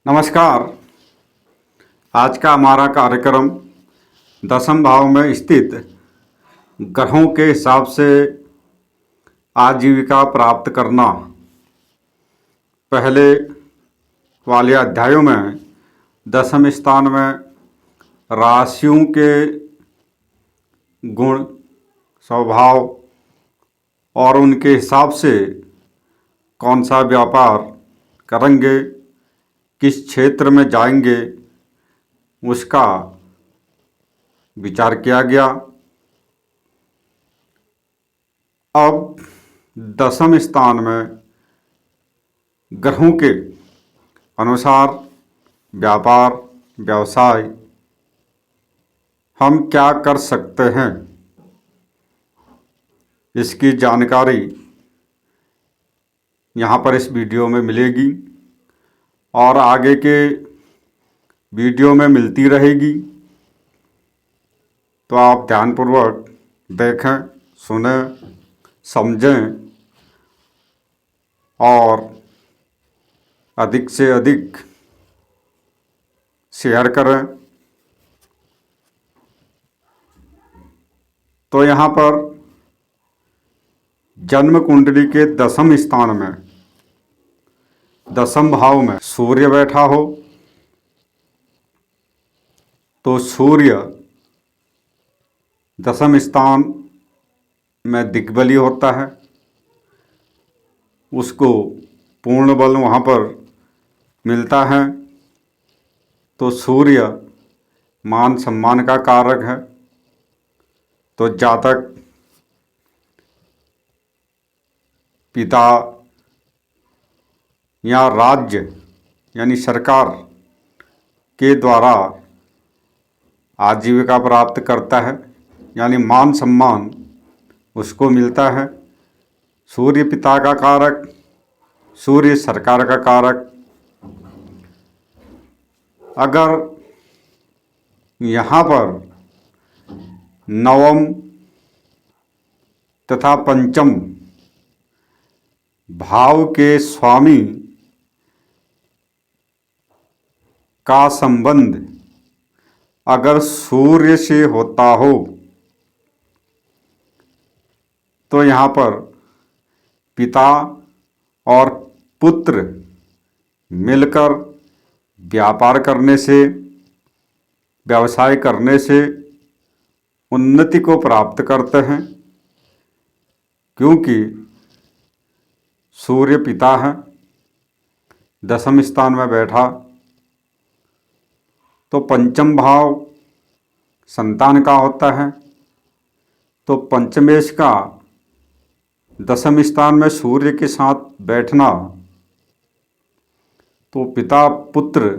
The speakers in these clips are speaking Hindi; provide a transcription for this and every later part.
नमस्कार। आज का हमारा कार्यक्रम दसम भाव में स्थित ग्रहों के हिसाब से आजीविका प्राप्त करना। पहले वाले अध्यायों में दसम स्थान में राशियों के गुण, स्वभाव और उनके हिसाब से कौन सा व्यापार करेंगे, किस क्षेत्र में जाएंगे, उसका विचार किया गया। अब दसम स्थान में ग्रहों के अनुसार व्यापार, व्यवसाय हम क्या कर सकते हैं, इसकी जानकारी यहाँ पर इस वीडियो में मिलेगी और आगे के वीडियो में मिलती रहेगी। तो आप ध्यानपूर्वक देखें, सुनें, समझें और अधिक से अधिक शेयर करें। तो यहाँ पर जन्म कुंडली के दसम स्थान में, दसम भाव में सूर्य बैठा हो तो सूर्य दसम स्थान में दिग्बली होता है, उसको पूर्ण बल वहाँ पर मिलता है। तो सूर्य मान सम्मान का कारक है। तो जातक पिता या राज्य यानी सरकार के द्वारा आजीविका प्राप्त करता है, यानी मान सम्मान उसको मिलता है। सूर्य पिता का कारक, सूर्य सरकार का कारक। अगर यहाँ पर नवम तथा पंचम भाव के स्वामी का संबंध अगर सूर्य से होता हो तो यहाँ पर पिता और पुत्र मिलकर व्यापार करने से, व्यवसाय करने से उन्नति को प्राप्त करते हैं, क्योंकि सूर्य पिता है, दसम स्थान में बैठा। तो पंचम भाव संतान का होता है। तो पंचमेश का दसम स्थान में सूर्य के साथ बैठना, तो पिता पुत्र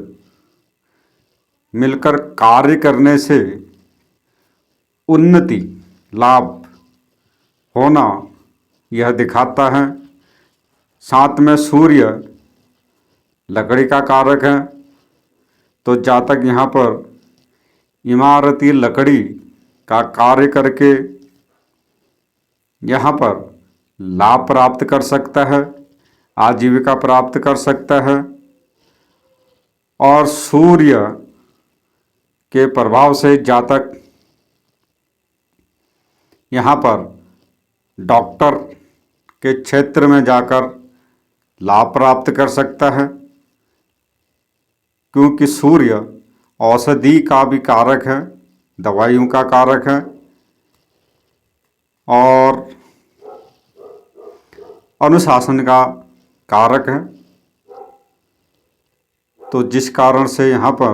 मिलकर कार्य करने से उन्नति, लाभ होना यह दिखाता है। साथ में सूर्य लकड़ी का कारक है। तो जातक यहाँ पर इमारती लकड़ी का कार्य करके यहाँ पर लाभ प्राप्त कर सकता है, आजीविका प्राप्त कर सकता है। और सूर्य के प्रभाव से जातक यहाँ पर डॉक्टर के क्षेत्र में जाकर लाभ प्राप्त कर सकता है, क्योंकि सूर्य औषधि का भी कारक है, दवाइयों का कारक है और अनुशासन का कारक है। तो जिस कारण से यहाँ पर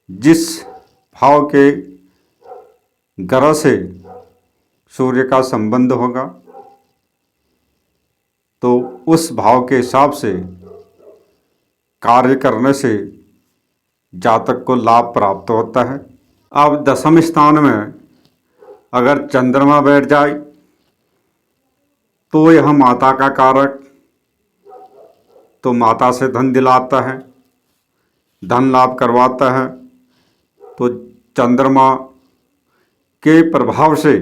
जिस भाव के ग्रह से सूर्य का संबंध होगा तो उस भाव के हिसाब से कार्य करने से जातक को लाभ प्राप्त होता है। अब दसम स्थान में अगर चंद्रमा बैठ जाए तो यह माता का कारक, तो माता से धन दिलाता है, धन लाभ करवाता है। तो चंद्रमा के प्रभाव से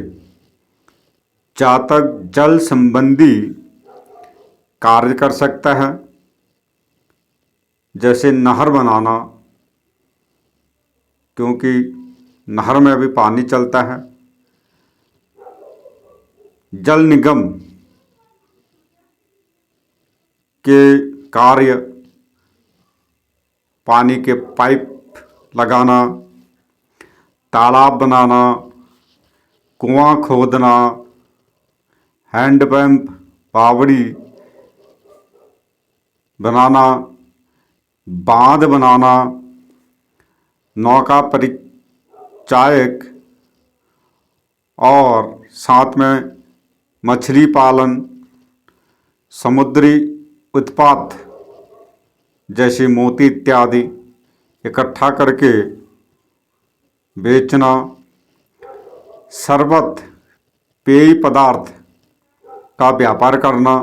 जातक जल संबंधी कार्य कर सकता है, जैसे नहर बनाना, क्योंकि नहर में भी पानी चलता है। जल निगम के कार्य, पानी के पाइप लगाना, तालाब बनाना, कुआं खोदना, हैंडपंप, बावड़ी बनाना, बांध बनाना, नौका परिचायक और साथ में मछली पालन, समुद्री उत्पाद जैसे मोती इत्यादि इकट्ठा करके बेचना, शरबत, पेय पदार्थ का व्यापार करना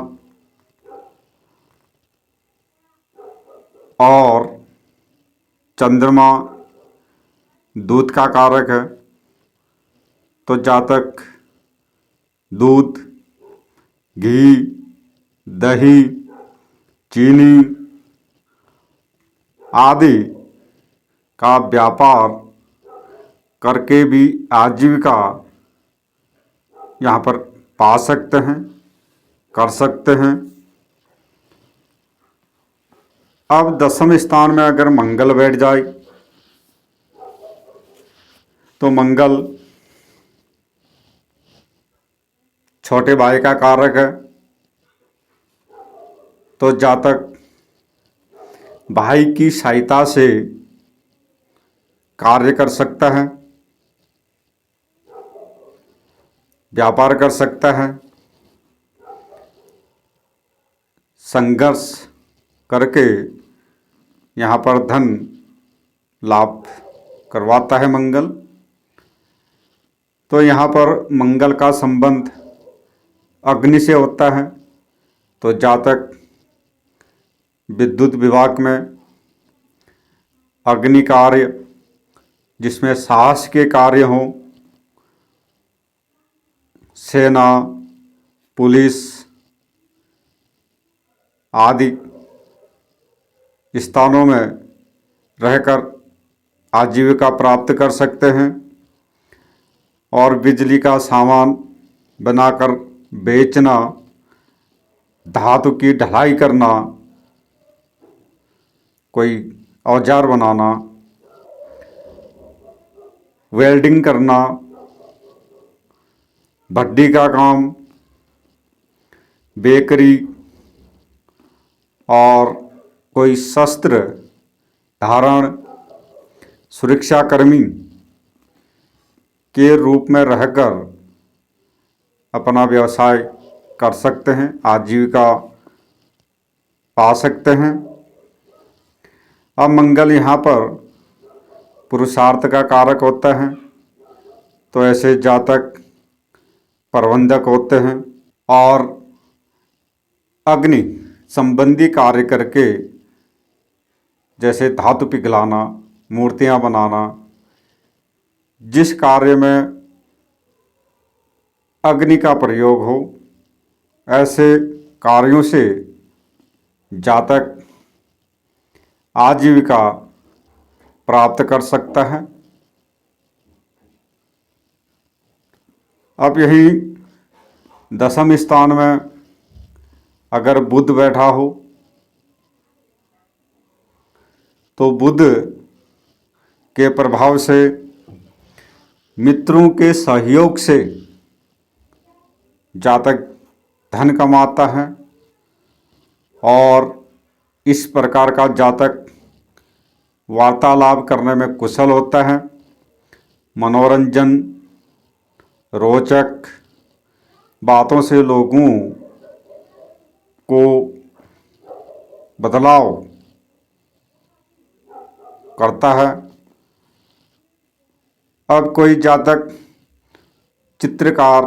और चंद्रमा दूध का कारक है, तो जहाँ तक दूध, घी, दही, चीनी आदि का व्यापार करके भी आजीविका यहाँ पर पा सकते हैं, कर सकते हैं। अब दसम स्थान में अगर मंगल बैठ जाए तो मंगल छोटे भाई का कारक है, तो जातक भाई की सहायता से कार्य कर सकता है, व्यापार कर सकता है, संघर्ष करके यहाँ पर धन लाभ करवाता है मंगल। तो यहाँ पर मंगल का संबंध अग्नि से होता है, तो जातक विद्युत विभाग में अग्नि कार्य जिसमें साहस के कार्य हों, सेना, पुलिस आदि स्थानों में रहकर आजीविका प्राप्त कर सकते हैं और बिजली का सामान बनाकर बेचना, धातु की ढलाई करना, कोई औजार बनाना, वेल्डिंग करना, भट्टी का काम, बेकरी और कोई शस्त्र धारण, सुरक्षाकर्मी के रूप में रहकर अपना व्यवसाय कर सकते हैं, आजीविका पा सकते हैं। अब मंगल यहाँ पर पुरुषार्थ का कारक होता है, तो ऐसे जातक प्रबंधक होते हैं और अग्नि संबंधी कार्य करके जैसे धातु पिघलाना, मूर्तियां बनाना, जिस कार्य में अग्नि का प्रयोग हो, ऐसे कार्यों से जातक आजीविका प्राप्त कर सकता है। अब यही दसम स्थान में अगर बुध बैठा हो तो बुध के प्रभाव से मित्रों के सहयोग से जातक धन कमाता है और इस प्रकार का जातक वार्तालाप करने में कुशल होता है, मनोरंजन, रोचक बातों से लोगों को बदलाव करता है। अब कोई जातक चित्रकार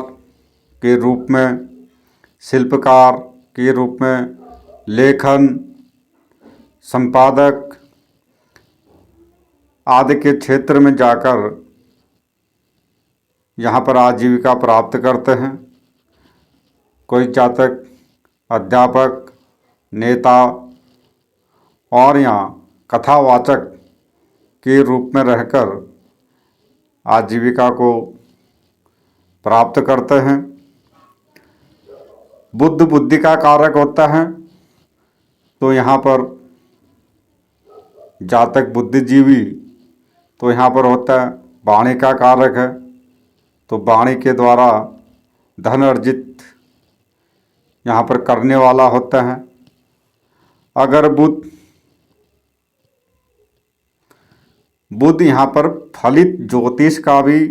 के रूप में, शिल्पकार के रूप में, लेखन, संपादक आदि के क्षेत्र में जाकर यहाँ पर आजीविका प्राप्त करते हैं। कोई जातक अध्यापक, नेता और यहाँ कथावाचक के रूप में रहकर आजीविका को प्राप्त करते हैं। बुद्ध बुद्धि का कारक होता है, तो यहाँ पर जातक बुद्धिजीवी, तो यहाँ पर होता है वाणी का कारक है, तो वाणी के द्वारा धन अर्जित यहाँ पर करने वाला होता है। अगर बुध यहाँ पर फलित ज्योतिष का भी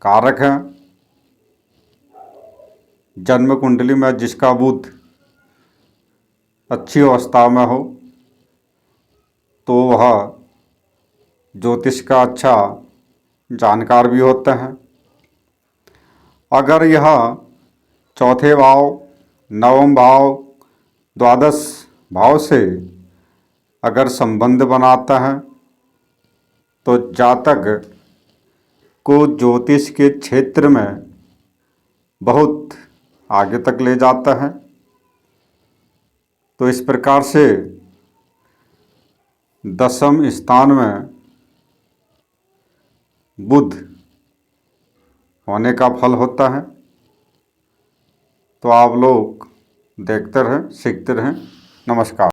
कारक है। जन्म कुंडली में जिसका बुध अच्छी अवस्था में हो तो वह ज्योतिष का अच्छा जानकार भी होता है। अगर यह चौथे भाव, नवम भाव, द्वादश भाव से अगर संबंध बनाता है तो जातक को ज्योतिष के क्षेत्र में बहुत आगे तक ले जाता है। तो इस प्रकार से दसम स्थान में बुध होने का फल होता है। तो आप लोग देखते रहें, सीखते रहें। नमस्कार।